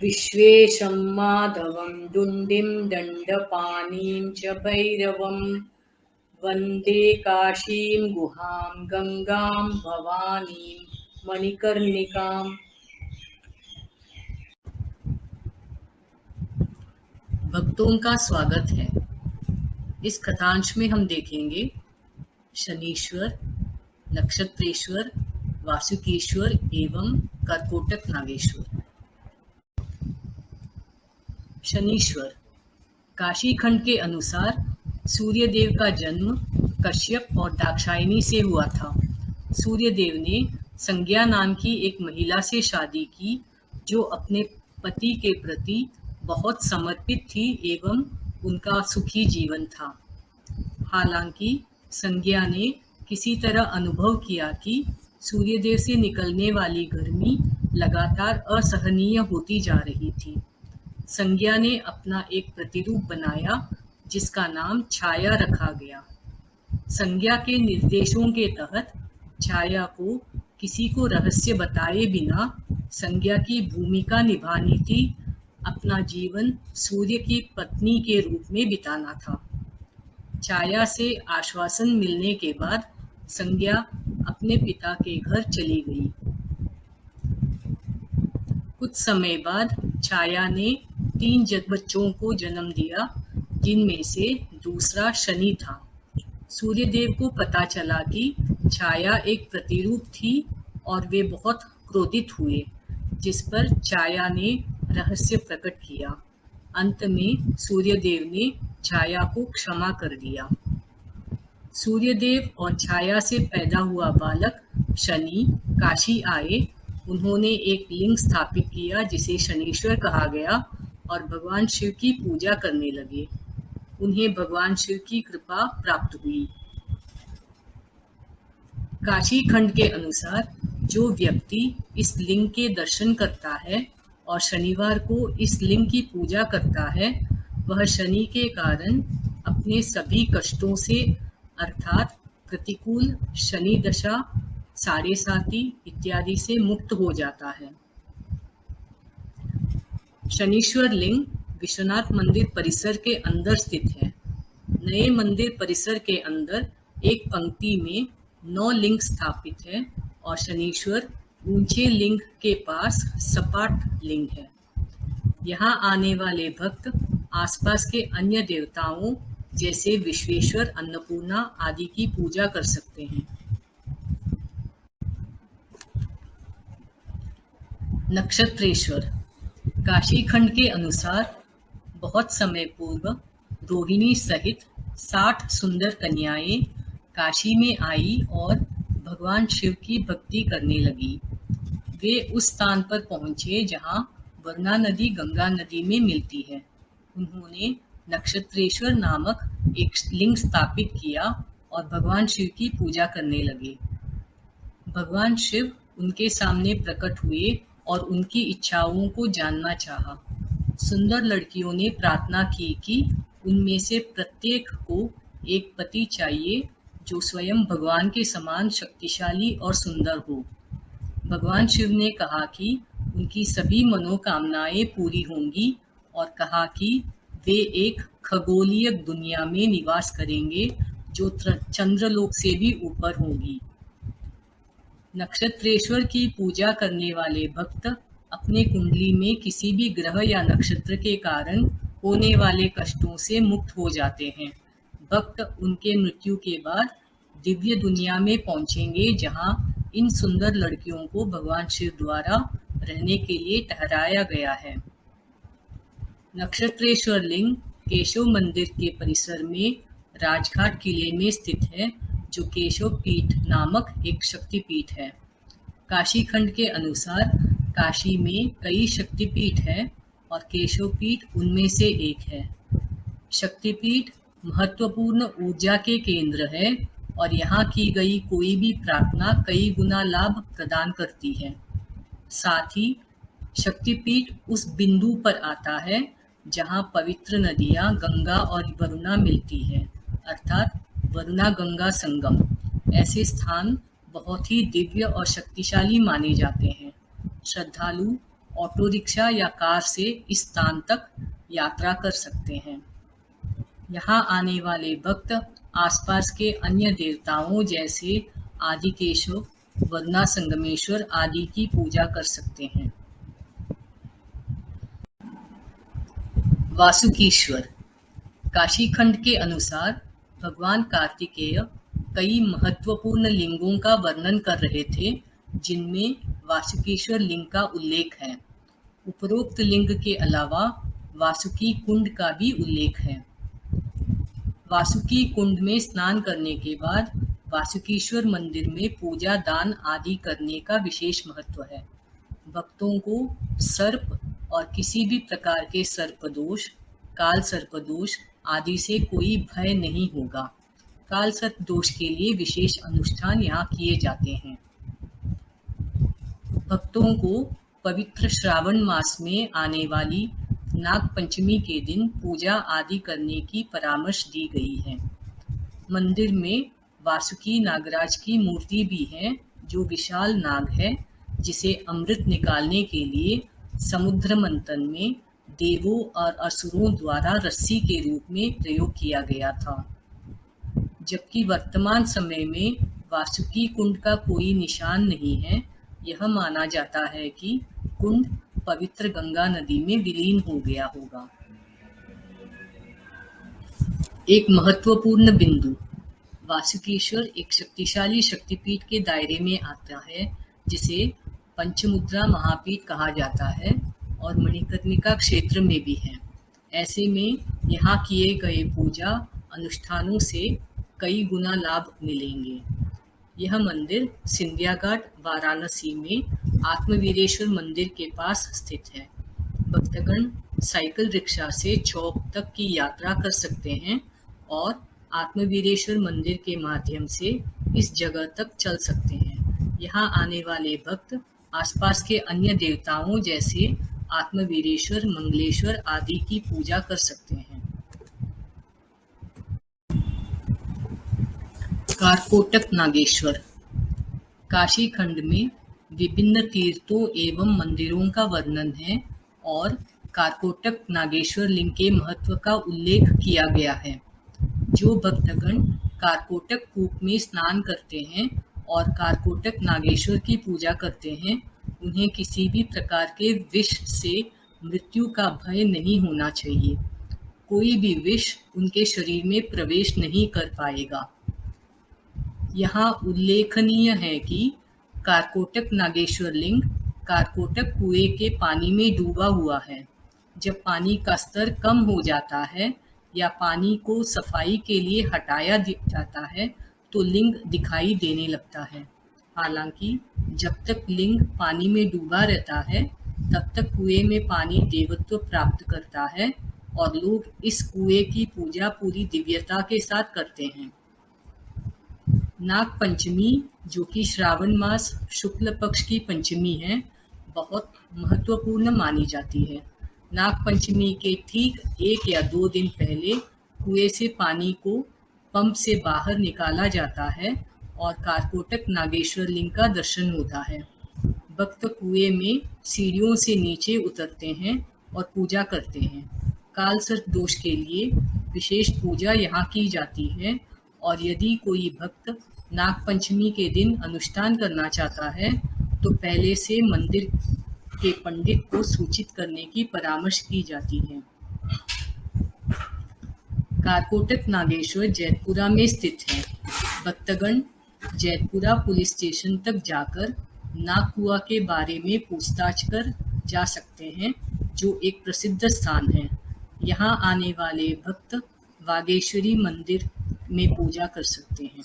विश्वेशं माधवं दुण्डिं दण्डपाणिं च भैरवं वन्दे काशीं गुहां गङ्गां भवानीं मणिकर्णिकाम्। भक्तों का स्वागत है। इस कथांश में हम देखेंगे शनीश्वर, नक्षत्रेश्वर, वासुकीश्वर एवं कर्कोटक नागेश्वर। शनीश्वर काशी खंड के अनुसार सूर्यदेव का जन्म कश्यप और दाक्षायणी से हुआ था। सूर्यदेव ने संज्ञा नाम की एक महिला से शादी की जो अपने पति के प्रति बहुत समर्पित थी एवं उनका सुखी जीवन था। हालांकि संज्ञा ने किसी तरह अनुभव किया कि सूर्यदेव से निकलने वाली गर्मी लगातार असहनीय होती जा रही थी। संज्ञा ने अपना एक प्रतिरूप बनाया जिसका नाम छाया रखा गया। संज्ञा के निर्देशों के तहत छाया को किसी को रहस्य बताए बिना संज्ञा की भूमिका निभानी थी। अपना जीवन सूर्य की पत्नी के रूप में बिताना था। छाया से आश्वासन मिलने के बाद संज्ञा अपने पिता के घर चली गई। कुछ समय बाद छाया ने 3 बच्चों को जन्म दिया, जिनमें से दूसरा शनि था। सूर्यदेव को पता चला कि छाया एक प्रतिरूप थी और वे बहुत क्रोधित हुए, जिस पर छाया ने रहस्य प्रकट किया। अंत में सूर्यदेव ने छाया को क्षमा कर दिया। सूर्यदेव और छाया से पैदा हुआ बालक शनि काशी आए। उन्होंने एक लिंग स्थापित किया जिसे शनीश्वर कहा गया और भगवान शिव की पूजा करने लगे। उन्हें भगवान शिव की कृपा प्राप्त हुई। काशी खंड के अनुसार जो व्यक्ति इस लिंग के दर्शन करता है और शनिवार को इस लिंग की पूजा करता है, वह शनि के कारण अपने सभी कष्टों से अर्थात प्रतिकूल शनि दशा, साढ़े साती इत्यादि से मुक्त हो जाता है। शनीश्वर लिंग विश्वनाथ मंदिर परिसर के अंदर स्थित है। नए मंदिर परिसर के अंदर एक पंक्ति में 9 लिंग स्थापित है और शनीश्वर ऊंचे लिंग के पास सपाट लिंग है। यहाँ आने वाले भक्त आसपास के अन्य देवताओं जैसे विश्वेश्वर, अन्नपूर्णा आदि की पूजा कर सकते हैं। नक्षत्रेश्वर काशी खंड के अनुसार बहुत समय पूर्व रोहिणी सहित 60 सुंदर कन्याएं काशी में आई और भगवान शिव की भक्ति करने लगी। वे उस स्थान पर पहुंचे जहां वरुणा नदी गंगा नदी में मिलती है। उन्होंने नक्षत्रेश्वर नामक एक लिंग स्थापित किया और भगवान शिव की पूजा करने लगे। भगवान शिव उनके सामने प्रकट हुए और उनकी इच्छाओं को जानना चाहा। सुंदर लड़कियों ने प्रार्थना की कि उनमें से प्रत्येक को एक पति चाहिए जो स्वयं भगवान के समान शक्तिशाली और सुंदर हो। भगवान शिव ने कहा कि उनकी सभी मनोकामनाएं पूरी होंगी और कहा कि वे एक खगोलीय दुनिया में निवास करेंगे जो चंद्रलोक से भी ऊपर होगी। नक्षत्रेश्वर की पूजा करने वाले भक्त अपने कुंडली में किसी भी ग्रह या नक्षत्र के कारण होने वाले कष्टों से मुक्त हो जाते हैं। भक्त उनके मृत्यु के बाद दिव्य दुनिया में पहुंचेंगे जहां इन सुंदर लड़कियों को भगवान शिव द्वारा रहने के लिए ठहराया गया है। नक्षत्रेश्वर लिंग केशव मंदिर के परिसर में राजघाट किले में स्थित है, जो केशव पीठ नामक एक शक्तिपीठ है। काशी खंड के अनुसार काशी में कई शक्तिपीठ हैं और केशव पीठ उनमें से एक है। शक्तिपीठ महत्वपूर्ण ऊर्जा के केंद्र है और यहाँ की गई कोई भी प्रार्थना कई गुना लाभ प्रदान करती है। साथ ही शक्तिपीठ उस बिंदु पर आता है जहाँ पवित्र नदियाँ गंगा और वरुणा मिलती है, अर्थात वरुणा गंगा संगम। ऐसे स्थान बहुत ही दिव्य और शक्तिशाली माने जाते हैं। श्रद्धालु ऑटो रिक्शा या कार से इस स्थान तक यात्रा कर सकते हैं। यहाँ आने वाले भक्त आसपास के अन्य देवताओं जैसे आदिकेशव, वरुणा संगमेश्वर आदि की पूजा कर सकते हैं। वासुकीश्वर। काशी खंड के अनुसार भगवान कार्तिकेय कई महत्वपूर्ण लिंगों का वर्णन कर रहे थे, जिनमें वासुकीश्वर लिंग का उल्लेख है। उपरोक्त लिंग के अलावा वासुकी कुंड का भी उल्लेख है। वासुकी कुंड में स्नान करने के बाद वासुकीश्वर मंदिर में पूजा, दान आदि करने का विशेष महत्व है। भक्तों को सर्प और किसी भी प्रकार के सर्पदोष, काल सर्पदोष आदि से कोई भय नहीं होगा। काल सर्प दोष के लिए विशेष अनुष्ठान यहाँ किए जाते हैं। भक्तों को पवित्र श्रावण मास में आने वाली नाग पंचमी के दिन पूजा आदि करने की परामर्श दी गई है। मंदिर में वासुकी नागराज की मूर्ति भी है, जो विशाल नाग है, जिसे अमृत निकालने के लिए समुद्र मंथन में देवों और असुरों द्वारा रस्सी के रूप में प्रयोग किया गया था। जबकि वर्तमान समय में वासुकी कुंड का कोई निशान नहीं है। यह माना जाता है कि कुंड पवित्र गंगा नदी में विलीन हो गया होगा। एक महत्वपूर्ण बिंदु। वासुकीश्वर एक शक्तिशाली शक्तिपीठ के दायरे में आता है, जिसे पंचमुद्रा महापीठ कहा जाता है और मणिकर्णिका क्षेत्र में भी है। ऐसे में यहाँ किए गए पूजा अनुष्ठानों से कई गुना लाभ मिलेंगे। यह मंदिर सिंधिया घाट, वाराणसी में आत्मवीरेश्वर मंदिर के पास स्थित है। भक्तगण साइकिल रिक्शा से चौक तक की यात्रा कर सकते हैं और आत्मवीरेश्वर मंदिर के माध्यम से इस जगह तक चल सकते हैं। यहाँ आने वाले भक्त आसपास के अन्य देवताओं जैसे आत्मवीरेश्वर, मंगलेश्वर आदि की पूजा कर सकते हैं। कारकोटक नागेश्वर। काशी खंड में विभिन्न तीर्थों एवं मंदिरों का वर्णन है और कारकोटक नागेश्वर लिंग के महत्व का उल्लेख किया गया है। जो भक्तगण कारकोटक कूप में स्नान करते हैं और कारकोटक नागेश्वर की पूजा करते हैं, उन्हें किसी भी प्रकार के विष से मृत्यु का भय नहीं होना चाहिए। कोई भी विष उनके शरीर में प्रवेश नहीं कर पाएगा। यहाँ उल्लेखनीय है कि कारकोटक नागेश्वर लिंग कारकोटक कुएं के पानी में डूबा हुआ है। जब पानी का स्तर कम हो जाता है या पानी को सफाई के लिए हटाया जाता है तो लिंग दिखाई देने लगता है। हालांकि जब तक लिंग पानी में डूबा रहता है तब तक कुएं में पानी देवत्व प्राप्त करता है और लोग इस कुएं की पूजा पूरी दिव्यता के साथ करते हैं। नाग पंचमी, जो कि श्रावण मास शुक्ल पक्ष की पंचमी है, बहुत महत्वपूर्ण मानी जाती है। नाग पंचमी के ठीक 1 या 2 दिन पहले कुएं से पानी को पंप से बाहर निकाला जाता है और कारकोटक नागेश्वर लिंग का दर्शन होता है। भक्त कुएं में सीढ़ियों से नीचे उतरते हैं और पूजा करते हैं। काल सर्प दोष के लिए विशेष पूजा यहाँ की जाती है और यदि कोई भक्त नाग पंचमी के दिन अनुष्ठान करना चाहता है तो पहले से मंदिर के पंडित को सूचित करने की परामर्श की जाती है। कारकोटक नागेश्वर जैतपुरा में स्थित है। भक्तगण जैतपुरा पुलिस स्टेशन तक जाकर नागकुआ के बारे में पूछताछ कर जा सकते हैं, जो एक प्रसिद्ध स्थान है। यहाँ आने वाले भक्त वागेश्वरी मंदिर में पूजा कर सकते हैं।